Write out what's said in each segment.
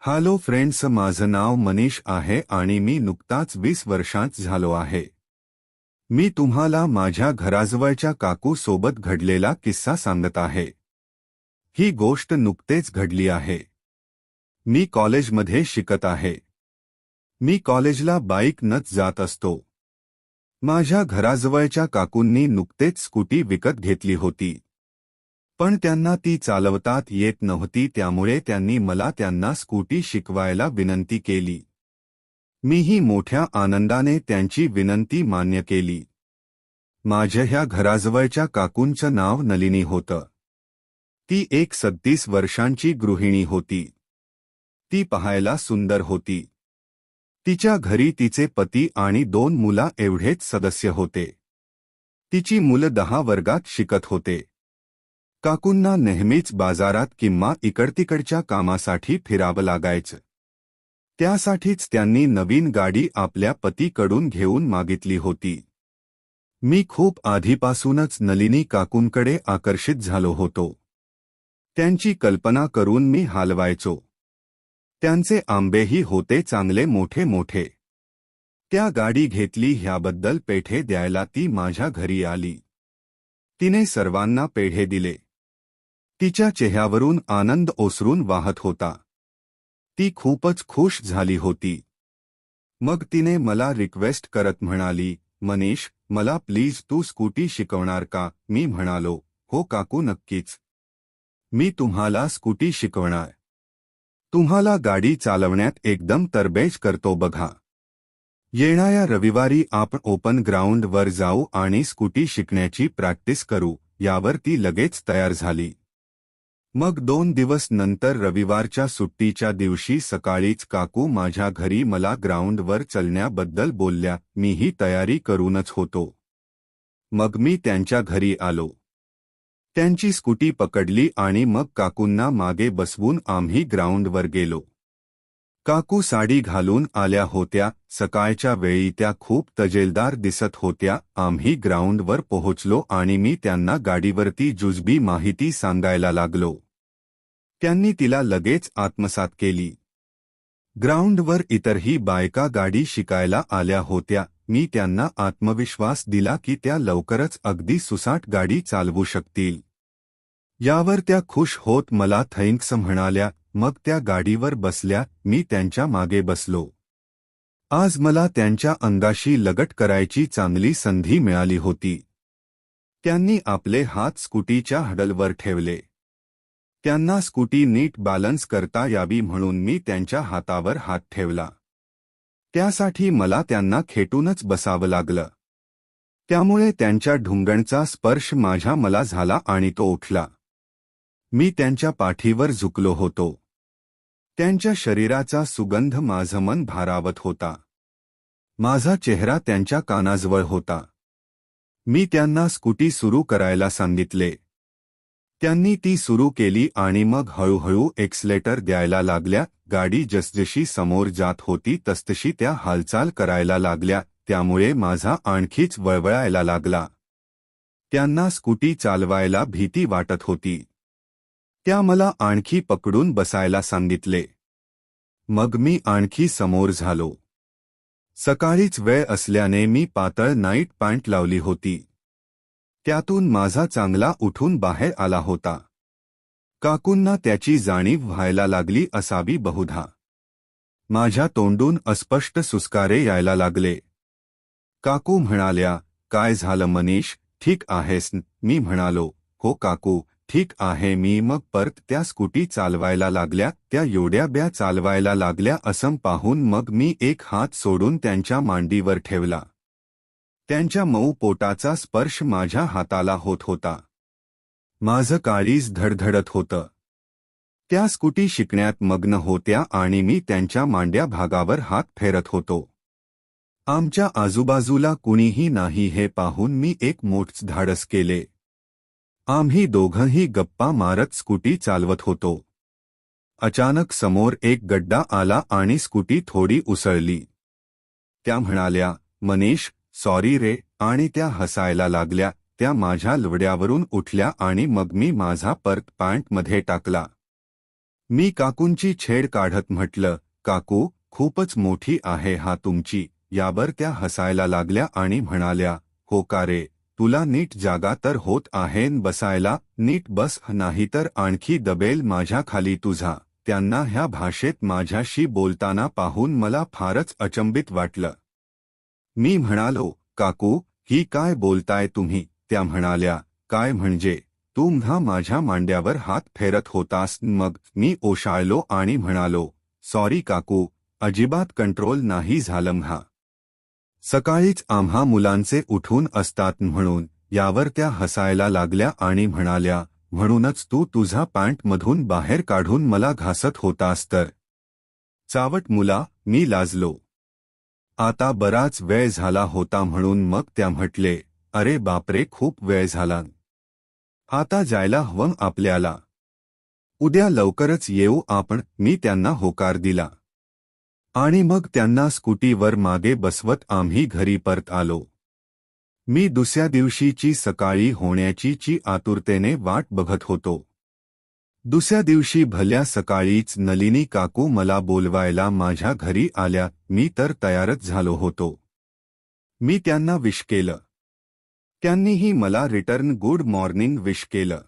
Hello friends, माझं नाव मनीष आहे आणि मी नुकताच 20 वर्षांचा झालो आहे। मी तुम्हाला माझ्या घराजवळच्या काकू सोबत घडलेला किस्सा सांगत आहे। ही गोष्ट नुकतेच घडली आहे। मी कॉलेजमध्ये शिकत आहे। मी कॉलेजला बाईकनच जात असतो। माझ्या घराजवळच्या काकूंनी नुकतेच स्कूटी विकत घेतली होती, पण त्यांना ती चालवतात येत नव्हती, त्यामुळे त्यांनी मला त्यांना स्कूटी शिकवायला विनंती केली। मीही मोठ्या आनंदाने त्यांची विनंती मान्य केली। माझ्या ह्या घराजवळच्या काकूंचं नाव नलिनी होतं। ती एक 36 वर्षांची गृहिणी होती। ती पाहायला सुंदर होती। तिच्या घरी तिचे पती आणि 2 मुलं एवढेच सदस्य होते। तिची मुलं 10 वर्गात शिकत होते। काकूंना नेहमीच बाजारात किंवा इकडतिकडच्या कामासाठी फिरावं लागायचं। त्यासाठीच त्यांनी नवीन गाडी आपल्या पतीकडून घेऊन मागितली होती। मी खूप आधीपासूनच नलिनी काकूंकडे आकर्षित झालो होतो। त्यांची कल्पना करून मी हलवायचो। त्यांचे आंबेही होते चांगले मोठे मोठे। त्या गाडी घेतली ह्याबद्दल पेढे द्यायला ती माझ्या घरी आली। तिने सर्वांना पेढे दिले। तिच्या चेहऱ्यावरून आनंद ओसरून वाहत होता। ती खूपच खुश झाली होती। मग तिने मला रिक्वेस्ट करत म्हणाली, मनीष, मला प्लीज तू स्कूटी शिकवणार का? मी म्हणालो, हो काकू, नक्कीच। मी तुम्हाला स्कूटी शिकवणार। तुम्हाला गाडी चालवण्यात एकदम तरबेज करतो बघा। येणाऱ्या रविवारी आपण ओपन ग्राउंडवर जाऊ आणि स्कूटी शिकण्याची प्रॅक्टिस करू। यावर ती लगेच तयार झाली। मग 2 दिवस नंतर रविवारच्या सुट्टीच्या दिवशी सकाळीच काकू माझ्या घरी मला ग्राउंडवर चलण्याबद्दल बोलल्या। मीही तयारी करूनच होतो। मग मी त्यांच्या घरी आलो। त्यांची स्कूटी पकडली आणि मग काकूंना मागे बसवून आम्ही ग्राउंडवर गेलो। काकू साडी घालून आल्या होत्या। सकाळच्या वेळी त्या खूप तजेलदार दिसत होत्या। आम्ही ग्राउंडवर पोहोचलो आणि मी त्यांना गाडीवरती जुजबी माहिती सांगायला लागलो। त्यांनी तिला लगेच आत्मसात केली। ग्राउंडवर इतरही बायका गाडी शिकायला आल्या होत्या। मी त्यांना आत्मविश्वास दिला की त्या लवकरच अगदी सुसाट गाडी चालवू शकतील। यावर त्या खुश होत मला थँक्स म्हणाल्या। मग त्या गाडीवर बसल्या। मी त्यांच्या मागे बसलो। आज मला त्यांच्या अंगाशी लगट करायची चांगली संधी मिळाली होती। त्यांनी आपले हात स्कूटीच्या हँडलवर ठेवले। त्यांना स्कूटी नीट बॅलन्स करता यावी म्हणून मी त्यांच्या हातावर हात ठेवला। त्यासाठी मला त्यांना खेटूनच बसावं लागलं। त्यामुळे त्यांच्या ढुंगणचा स्पर्श माझ्या मला झाला आणि तो उठला। मी त्यांच्या पाठीवर झुकलो होतो। त्यांच्या शरीराचा सुगंध माझं मन भारावत होता। माझा चेहरा त्यांच्या कानाजवळ होता। मी त्यांना स्कूटी सुरू करायला सांगितले। त्यांनी ती सुरू केली आणि मग हळूहळू एक्सलेटर द्यायला लागल्या। गाडी जसजशी समोर जात होती तसतशी त्या हालचाल करायला लागल्या, त्यामुळे माझा आणखीच वळवळायला लागला। त्यांना स्कूटी चालवायला भीती वाटत होती। त्या मला आणखी पकडून बसायला सांगितले। मग मी आणखी समोर झालो। सकाळीच वेळ असल्याने मी पातळ नाईट पॅन्ट लावली होती। त्यातून माझा चांगला उठून बाहेर आला होता। काकूंना त्याची जाणीव व्हायला लागली असावी बहुधा। माझ्या तोंडून अस्पष्ट सुस्कारे यायला लागले। काकू म्हणाल्या, काय झालं मनीष, ठीक आहेस? मी म्हणालो, हो काकू, ठीक आहे मी। मग परत त्या स्कूटी चालवायला लागल्या। त्या एवढ्या चालवायला लागल्या असं पाहून मग मी एक हात सोडून त्यांच्या मांडीवर ठेवला। त्यांच्या मऊ पोटाचा स्पर्श माझ्या हाताला होत होता। माझं काळीज धडधडत होतं। त्या स्कूटी शिकण्यात मग्न होत्या आणि मी त्यांच्या मांड्या भागावर हात फेरत होतो। आमच्या आजूबाजूला कुणीही नाही हे पाहून मी एक मोठं धाडस केले। आम्ही दोघंही गप्पा मारत स्कूटी चालवत होतो। अचानक समोर एक गड्डा आला आणि स्कूटी थोडी उसळली। त्या म्हणाल्या, मनीष, सॉरी रे, आणि त्या हसायला लागल्या। त्या माझ्या लवड्यावरून उठल्या आणि मग मी माझा पर्स पॅन्टमध्ये टाकला। मी काकूंची छेड काढत म्हटलं, काकू खूपच मोठी आहे हा तुमची. यावर त्या हसायला लागल्या आणि म्हणाल्या, हो का रे, तुला नीट जागा तर होत आहे न बसायला, नीट बस नाहीतर आणखी दबेल माझ्या खाली तुझा. त्यांना ह्या भाषेत माझ्याशी बोलताना पाहून मला फारच अचंबित वाटलं. मी म्हणालो, काकू ही काय बोलताय तुम्ही? त्या म्हणाल्या, काय म्हणजे? तुम्हा माझ्या मांड्यावर हात फेरत होतास. मग मी ओशाळलो आणि म्हणालो, सॉरी काकू, अजिबात कंट्रोल नाही झालं म्हा. सकाळीच आम्हा मुलांचे उठून असतात म्हणून. यावर त्या हसायला लागल्या आणि म्हणाल्या, म्हणूनच तू तुझा पॅन्टमधून बाहेर काढून मला घासत होतास तर. चावट मुला, मी लाजलो. आता बराच वेळ झाला होता म्हणून मग त्या म्हटले, अरे बापरे, खूप वेळ झाला. आता जायला हवं आपल्याला. उद्या लवकरच येऊ आपण. मी त्यांना होकार दिला आणि मग त्यांना स्कूटीवर मागे बसवत आम्ही घरी परत आलो. मी दुसऱ्या दिवशीची सकाळी होण्याची आतुरतेने वाट बघत होतो. दुसऱ्या दिवशी भल्या सकाळीच नलिनी काकू मला बोलवायला माझ्या घरी आल्या. मी तर तयारच झालो होतो. मी त्यांना विश केलं. त्यांनीही मला रिटर्न गुड मॉर्निंग विश केलं.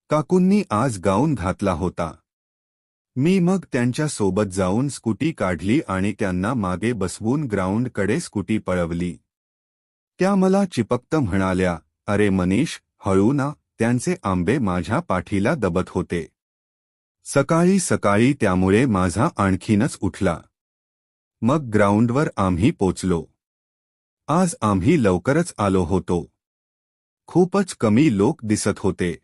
काकूंनी आज गाऊन घातला होता. मी मग त्यांच्या सोबत जाऊन स्कूटी काढली आणि त्यांना मागे बसवून ग्राउंडकडे स्कूटी पळवली. त्या मला चिपकत म्हणाल्या, अरे मनीष, हळू ना. त्यांचे आंबे माझ्या पाठीला दबत होते. सकाळी सकाळी त्यामुळे माझा आणखीनच उठला. मग ग्राउंडवर आम्ही पोचलो. आज आम्ही लवकरच आलो होतो. खूपच कमी लोक दिसत होते.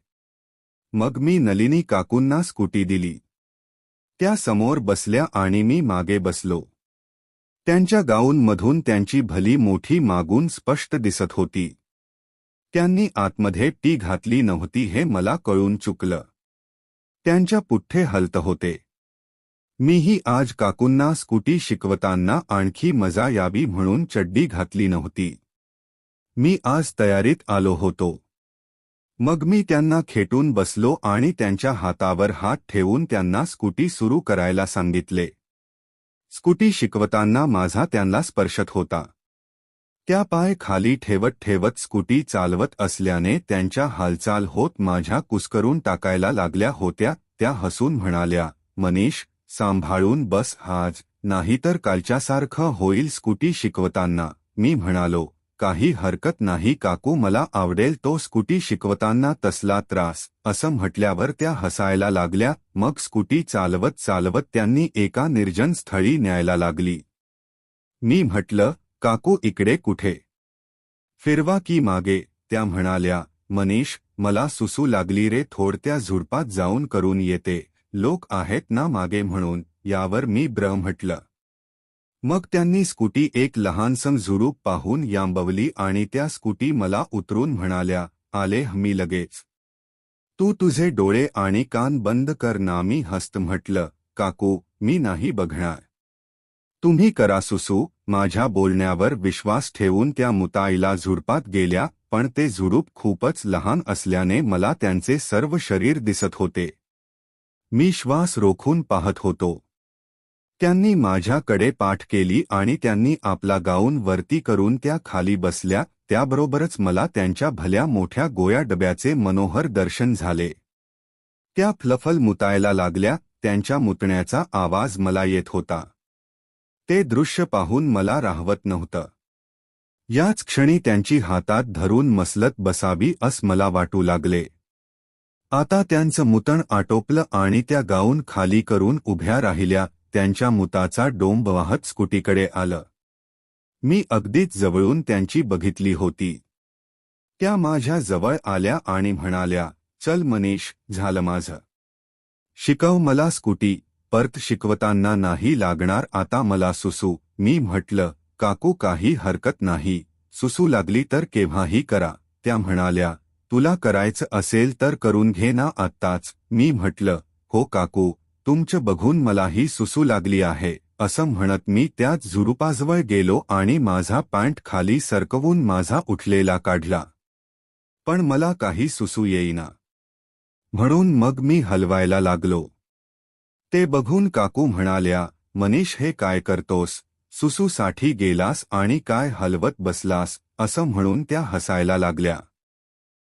मग मी नलिनी काकूंना स्कूटी दिली. त्या समोर बसल्या आणि मी मागे बसलो. त्यांच्या गाऊनमधून त्यांची भली मोठी मागून स्पष्ट दिसत होती. त्यांनी आतमध्ये टी घातली नव्हती हे मला कळून चुकलं. त्यांच्या पुठ्ठे हलत होते. मीही आज काकूंना स्कूटी शिकवताना आणखी मजा यावी म्हणून चड्डी घातली नव्हती. मी आज तयारीत आलो होतो. मग मी त्यांना खेटून बसलो आणि त्यांच्या हातावर हात ठेवून त्यांना स्कूटी सुरू करायला सांगितले. स्कूटी शिकवताना माझा त्यांना स्पर्शत होता. त्या पाय खाली ठेवत ठेवत स्कूटी चालवत असल्याने त्यांच्या हालचाल होत माझ्या कुस्करून टाकायला लागल्या होत्या. त्या हसून म्हणाल्या, मनीष, सांभाळून बस आज, नाहीतर कालच्यासारखं होईल स्कूटी शिकवताना. मी म्हणालो, काही हरकत नाही काकू, मला आवडेल तो स्कूटी शिकवताना तसला त्रास. असं म्हटल्यावर त्या हसायला लागल्या. मग स्कूटी चालवत चालवत त्यांनी एका निर्जन स्थळी न्यायला लागली. मी म्हटलं, काकू इकडे कुठे? फिरवा की मागे. त्या म्हणाल्या, मनीष, मला सुसू लागली रे, थोडत्या झुडपात जाऊन करून येते, लोक आहेत ना मागे म्हणून. यावर मी म्हटलं. मग त्यांनी स्कूटी एक लहानसं झुडूप पाहून याबवली आणि त्या स्कूटी मला उतरून म्हणाल्या, आले मी लगेच. तू तुझे डोळे आणि कान बंद कर ना. मी हस्त म्हटलं, काकू, मी नाही बघणार. तुम्ही करा सुसू. माझ्या बोलण्यावर विश्वास ठेवून त्या मुताईला झुडपात गेल्या, पण ते झुडूप खूपच लहान असल्याने मला त्यांचे सर्व शरीर दिसत होते. मी श्वास रोखून पाहत होतो. त्यांनी माझ्याकडे पाठ केली आणि त्यांनी आपला गाऊन वरती करून त्या खाली बसल्या. त्याबरोबरच मला त्यांच्या भल्या मोठ्या गोया डब्याचे मनोहर दर्शन झाले. त्या फ्लफल मुतायला लागल्या. त्यांच्या मुतण्याचा आवाज मला येत होता. ते दृश्य पाहून मला राहवत नव्हतं. याच क्षणी त्यांची हातात धरून मसलत बसावी असं मला वाटू लागले. आता त्यांचं मुतण आटोपलं आणि त्या गाऊन खाली करून उभ्या राहिल्या. त्यांच्या मुताचा डोंब वाहत स्कूटीकडे आलं. मी अगदीच जवळून त्यांची बघितली होती. त्या माझ्या जवळ आल्या आणि म्हणाल्या, चल मनीष, झालं माझं. शिकव मला स्कूटी. परत शिकवताना नाही लागणार आता मला सुसू. मी म्हटलं, काकू काही हरकत नाही, सुसू लागली तर केव्हाही करा. त्या म्हणाल्या, तुला करायचं असेल तर करून घे ना आत्ताच. मी म्हटलं, हो काकू, तुमचं बघून मलाही सुसू लागली आहे. असं म्हणत मी त्याच झुडुपाजवळ गेलो आणि माझा पॅन्ट खाली सरकवून माझा उठलेला काढला. पण मला काही सुसू येईना. म्हणून मग मी हलवायला लागलो. ते बघून काकू म्हणाल्या, मनीष हे काय करतोस, सुसूसाठी गेलास आणि काय हलवत बसलास, असं म्हणून त्या हसायला लागल्या.